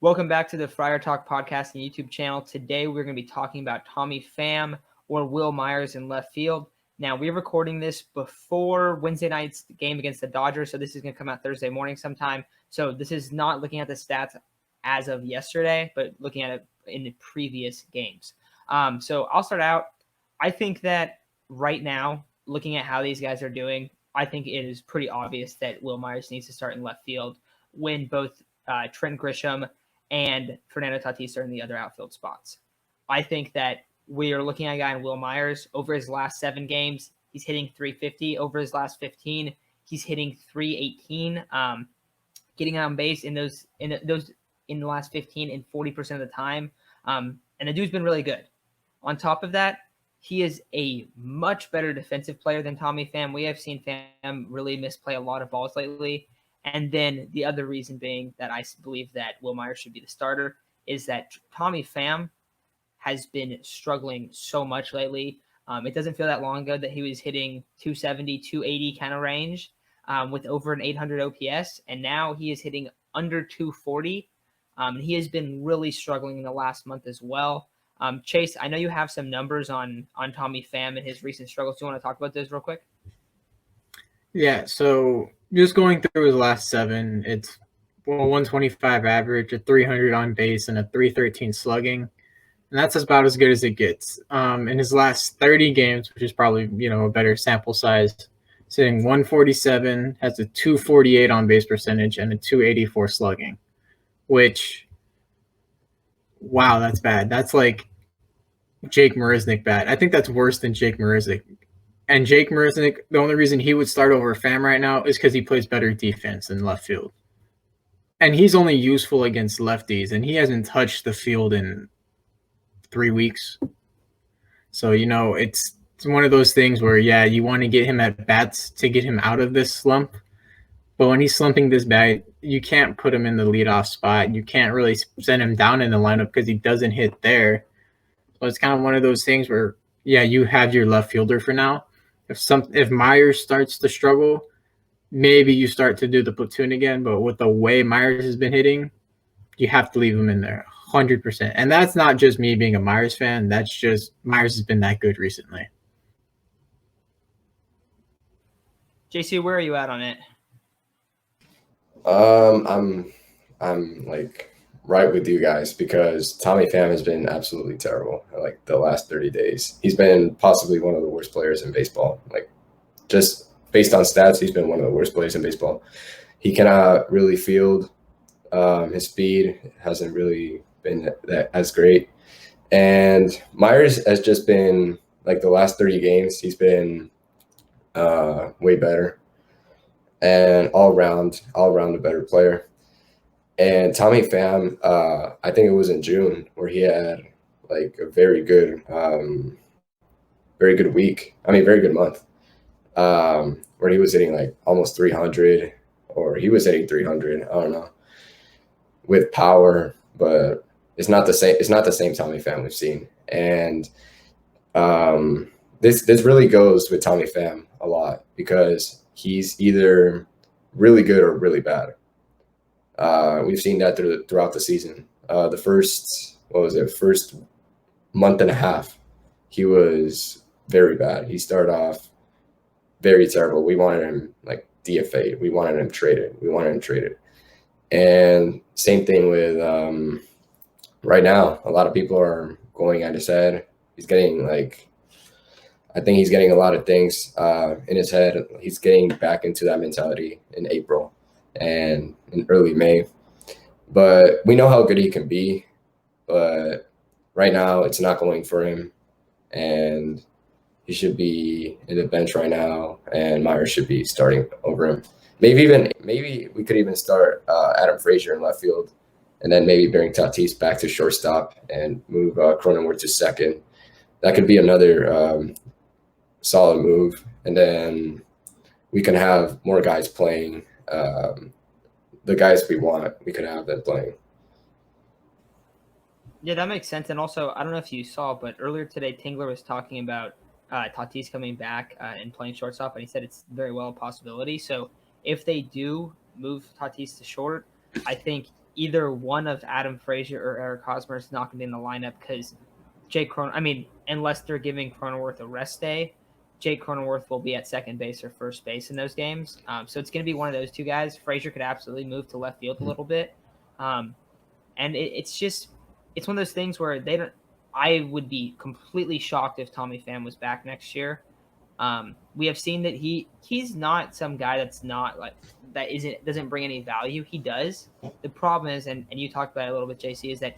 Welcome back to the Friar Talk podcast and YouTube channel. Today we're going to be talking about Tommy Pham or Will Myers in left field. Now, we're recording this before Wednesday night's game against the Dodgers, so this is going to come out Thursday morning sometime. So this is not looking at the stats as of yesterday, but looking at it in the previous games. So I'll start out. I think that right now, looking at how these guys are doing, I think it is pretty obvious that Will Myers needs to start in left field when both Trent Grisham and Fernando Tatis are in the other outfield spots. I think that we are looking at a guy in Will Myers. Over his last 7 games, he's hitting 350. Over his last 15, he's hitting 318. Getting on base in the last 15 and 40% of the time. And the dude's been really good. On top of that, he is a much better defensive player than Tommy Pham. We have seen Pham really misplay a lot of balls lately. And then the other reason being that I believe that Will Myers should be the starter is that Tommy Pham has been struggling so much lately. It doesn't feel that long ago that he was hitting 270, 280 kind of range with over an 800 OPS, and now he is hitting under 240. He has been really struggling in the last month as well. Chase, I know you have some numbers on Tommy Pham and his recent struggles. Do you want to talk about those real quick? Yeah, so just going through his last 7, it's 125 average, a 300 on base, and a 313 slugging. And that's about as good as it gets. In his last 30 games, which is probably, a better sample size, sitting 147, has a 248 on base percentage, and a 284 slugging, which, wow, that's bad. That's like Jake Marisnick bad. I think that's worse than Jake Marisnick. And Jake Marisnick, the only reason he would start over Pham right now is because he plays better defense in left field. And he's only useful against lefties, and he hasn't touched the field in 3 weeks. So, it's one of those things where, you want to get him at bats to get him out of this slump. But when he's slumping this bad, you can't put him in the leadoff spot. You can't really send him down in the lineup because he doesn't hit there. So it's kind of one of those things where, you have your left fielder for now. If Myers starts to struggle, maybe you start to do the platoon again. But with the way Myers has been hitting, you have to leave him in there 100%. And that's not just me being a Myers fan. That's just Myers has been that good recently. JC, where are you at on it? I'm like right with you guys because Tommy Pham has been absolutely terrible. Like the last 30 days, he's been possibly one of the worst players in baseball. Like just based on stats, he's been one of the worst players in baseball. He cannot really field. His speed hasn't really been that as great. And Myers has just been like the last 30 games, he's been way better and all around a better player. And Tommy Pham, I think it was in June where he had like a very good week. I mean, very good month, where he was hitting like almost 300, or he was hitting 300. I don't know, with power, but it's not the same. It's not the same Tommy Pham we've seen. And this really goes with Tommy Pham a lot because he's either really good or really bad. We've seen that throughout the season. The first month and a half, he was very bad. He started off very terrible. We wanted him like DFA'd. We wanted him traded. And same thing with right now. A lot of people are going at his head. I think he's getting a lot of things in his head. He's getting back into that mentality in April and in early May. But we know how good he can be. But right now, it's not going for him. And he should be in the bench right now. And Myers should be starting over him. Maybe we could even start Adam Frazier in left field. And then maybe bring Tatis back to shortstop and move Cronenworth to second. That could be another solid move. And then we can have more guys playing. The guys we want, we could have them playing. Yeah, that makes sense. And also, I don't know if you saw, but earlier today, Tingler was talking about Tatis coming back and playing shortstop, and he said it's very well a possibility. So if they do move Tatis to short, I think either one of Adam Frazier or Eric Hosmer is not going to be in the lineup because unless they're giving Cronenworth a rest day, Jake Cronenworth will be at second base or first base in those games. So it's going to be one of those two guys. Frazier could absolutely move to left field a little bit. And it's one of those things where I would be completely shocked if Tommy Pham was back next year. We have seen that he's not some guy that's not like that doesn't bring any value. He does. The problem is, and you talked about it a little bit, JC, is that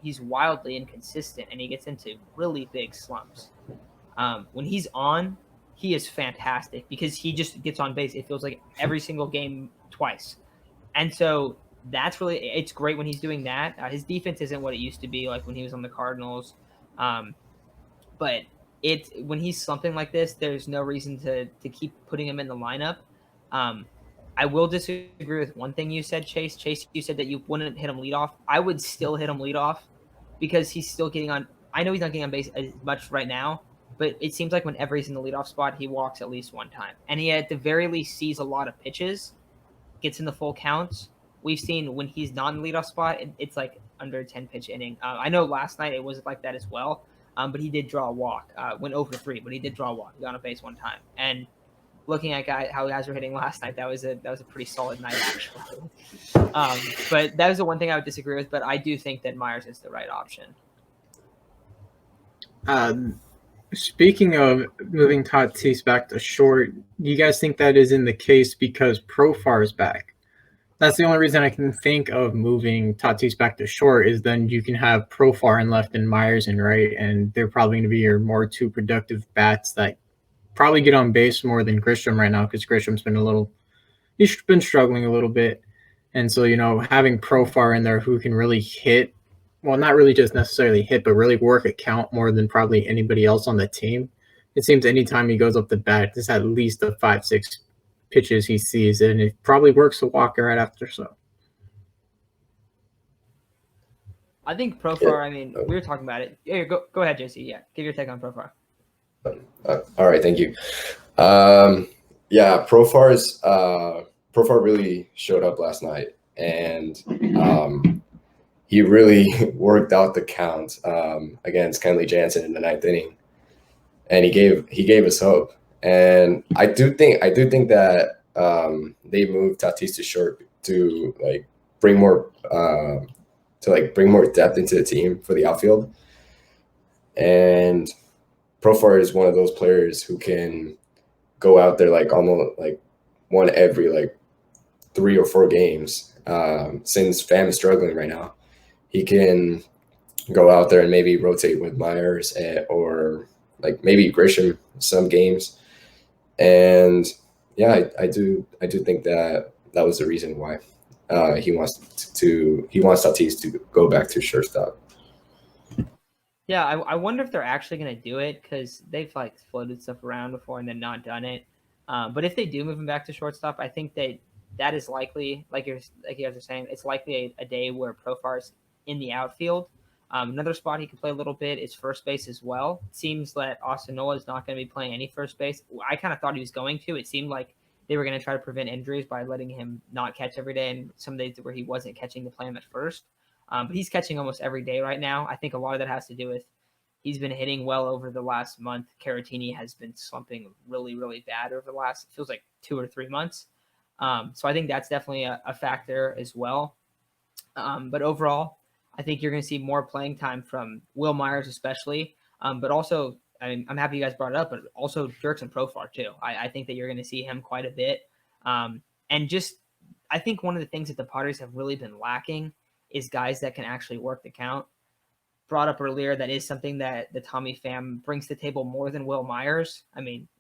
he's wildly inconsistent and he gets into really big slumps. When he's on, he is fantastic because he just gets on base. It feels like every single game twice. And so it's great when he's doing that. His defense isn't what it used to be like when he was on the Cardinals. But when he's slumping like this, there's no reason to keep putting him in the lineup. I will disagree with one thing you said, Chase. Chase, you said that you wouldn't hit him leadoff. I would still hit him leadoff because he's still getting on. I know he's not getting on base as much right now, but it seems like whenever he's in the leadoff spot, he walks at least one time. And he at the very least sees a lot of pitches, gets in the full counts. We've seen when he's not in the leadoff spot, it's like under a 10-pitch inning. I know last night it was like that as well, but he did draw a walk. Went over 3, but he did draw a walk. He got on base one time. And looking at how guys were hitting last night, that was a pretty solid night actually. But that was the one thing I would disagree with. But I do think that Myers is the right option. Speaking of moving Tatis back to short, do you guys think that is in the case because Profar is back? That's the only reason I can think of moving Tatis back to short is then you can have Profar in left and Myers in right, and they're probably going to be your more two productive bats that probably get on base more than Grisham right now because Grisham's he's been struggling a little bit. And so, having Profar in there who can really hit, well, not really just necessarily hit, but really work a count more than probably anybody else on the team. It seems anytime he goes up the bat, there's at least a 5-6 pitches he sees, and it probably works a walk right after. So I think Profar, we were talking about it. Yeah, go ahead, JC. Yeah, give your take on Profar. All right, thank you. Profar really showed up last night, and he really worked out the count against Kenley Jansen in the 9th inning, and he gave us hope. And I do think that they moved Tatis to short to bring more depth into the team for the outfield. And Profar is one of those players who can go out there almost one every 3 or 4 games. Since Pham is struggling right now, he can go out there and maybe rotate with Myers or maybe Grisham some games. And yeah, I do think that was the reason why he wants Tatis to go back to shortstop. Yeah, I wonder if they're actually going to do it because they've floated stuff around before and then not done it. But if they do move him back to shortstop, I think that is likely, like you guys are saying, it's likely a day where Profar's in the outfield. Another spot he can play a little bit is first base as well. It seems that Austin Nola is not going to be playing any first base. I kind of thought he was going to. It seemed like they were going to try to prevent injuries by letting him not catch every day, and some days where he wasn't catching to play him at first. But he's catching almost every day right now. I think a lot of that has to do with he's been hitting well over the last month. Caratini has been slumping really, really bad over the last, it feels like 2 or 3 months. So I think that's definitely a factor as well. But overall, I think you're going to see more playing time from Will Myers especially. But also, I'm happy you guys brought it up, but also Jurickson Profar too. I think that you're going to see him quite a bit. And just, I think one of the things that the Padres have really been lacking is guys that can actually work the count. Brought up earlier, that is something that the Tommy Pham brings to the table more than Will Myers.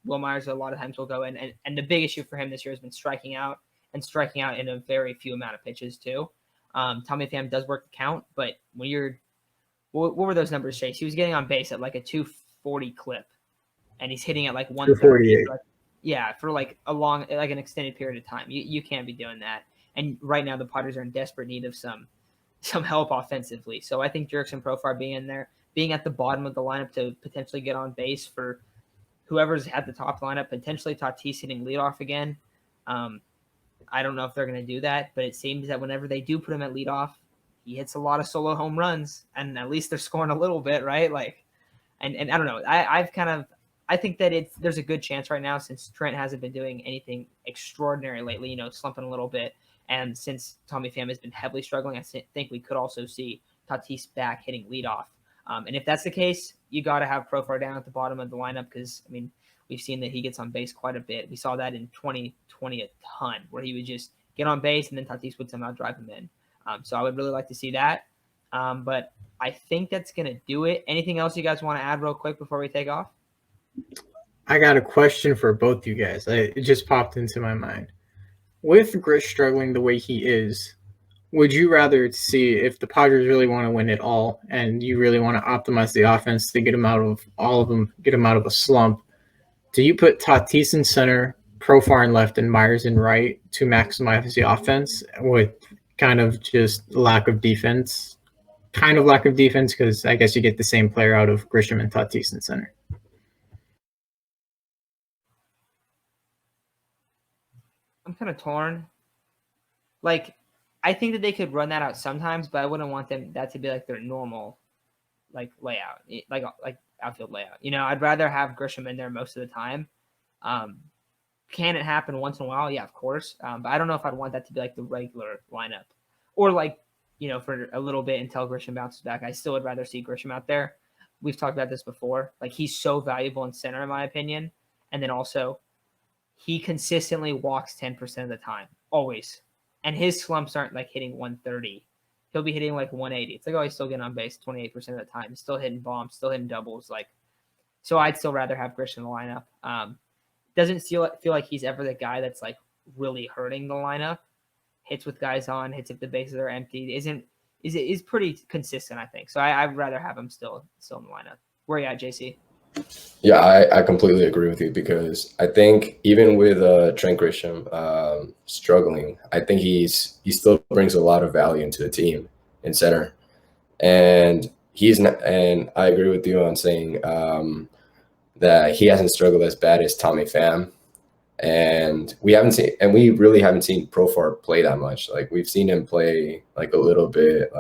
Will Myers a lot of times will go in, and the big issue for him this year has been striking out in a very few amount of pitches too. Tommy Pham does work the count, but when what were those numbers, Chase? He was getting on base at a 240 clip, and he's hitting at 138. Yeah, for a long, an extended period of time. You can't be doing that. And right now the Padres are in desperate need of some help offensively. So I think Jurickson Profar being in there, being at the bottom of the lineup to potentially get on base for whoever's at the top lineup, potentially Tatis hitting leadoff again. I don't know if they're going to do that, but it seems that whenever they do put him at leadoff, he hits a lot of solo home runs, and at least they're scoring a little bit, right? Like, and I don't know. I think that there's a good chance right now, since Trent hasn't been doing anything extraordinary lately, slumping a little bit, and since Tommy Pham has been heavily struggling, I think we could also see Tatis back hitting leadoff. And if that's the case, you got to have Profar down at the bottom of the lineup because, we've seen that he gets on base quite a bit. We saw that in 2020 a ton, where he would just get on base and then Tatis would somehow drive him in. So I would really like to see that. But I think that's going to do it. Anything else you guys want to add real quick before we take off? I got a question for both you guys. It just popped into my mind. With Grish struggling the way he is, would you rather see, if the Padres really want to win it all and you really want to optimize the offense to get them out of a slump, do you put Tatis in center, Profar in left, and Myers in right to maximize the offense with kind of just lack of defense? Kind of lack of defense, because I guess you get the same player out of Grisham and Tatis in center. I'm kind of torn. Like, I think that they could run that out sometimes, but I wouldn't want that to be like their normal, like, layout, like outfield layout. I'd rather have Grisham in there most of the time. Can it happen once in a while? Yeah, of course. But I don't know if I'd want that to be like the regular lineup, or like, for a little bit until Grisham bounces back. I still would rather see Grisham out there. We've talked about this before. Like, he's so valuable in center, in my opinion. And then also, he consistently walks 10% of the time, always. And his slumps aren't like hitting 130. He'll be hitting like 180. It's like, oh, he's still getting on base 28% of the time. He's still hitting bombs, still hitting doubles. Like, so I'd still rather have Grisham in the lineup. Doesn't feel like he's ever the guy that's like really hurting the lineup. Hits with guys on, hits if the bases are empty. Is pretty consistent, I think. So I'd rather have him still in the lineup. Where are you at, JC? Yeah, I completely agree with you, because I think even with Trent Grisham struggling, I think he still brings a lot of value into the team in center, and he's not. And I agree with you on saying that he hasn't struggled as bad as Tommy Pham, and we really haven't seen Profar play that much. Like, we've seen him play like a little bit,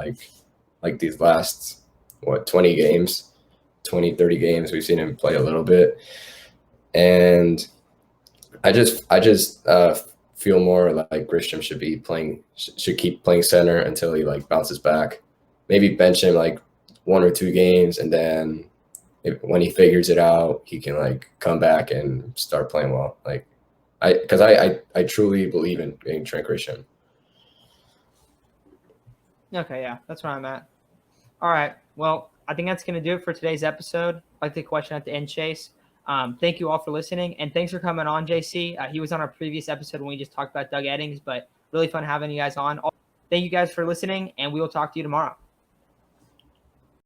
like these last 20 games. 20, 30 games, we've seen him play a little bit, and I just feel more like Grisham should keep playing center until he like bounces back. Maybe bench him like 1 or 2 games, and then when he figures it out, he can like come back and start playing well. Like, because I truly believe in Trent Grisham. Okay, yeah, that's where I'm at. All right, well, I think that's going to do it for today's episode. I'd like the question at the end, Chase. Thank you all for listening, and thanks for coming on, JC. He was on our previous episode when we just talked about Doug Eddings, but really fun having you guys on. Thank you guys for listening, and we will talk to you tomorrow.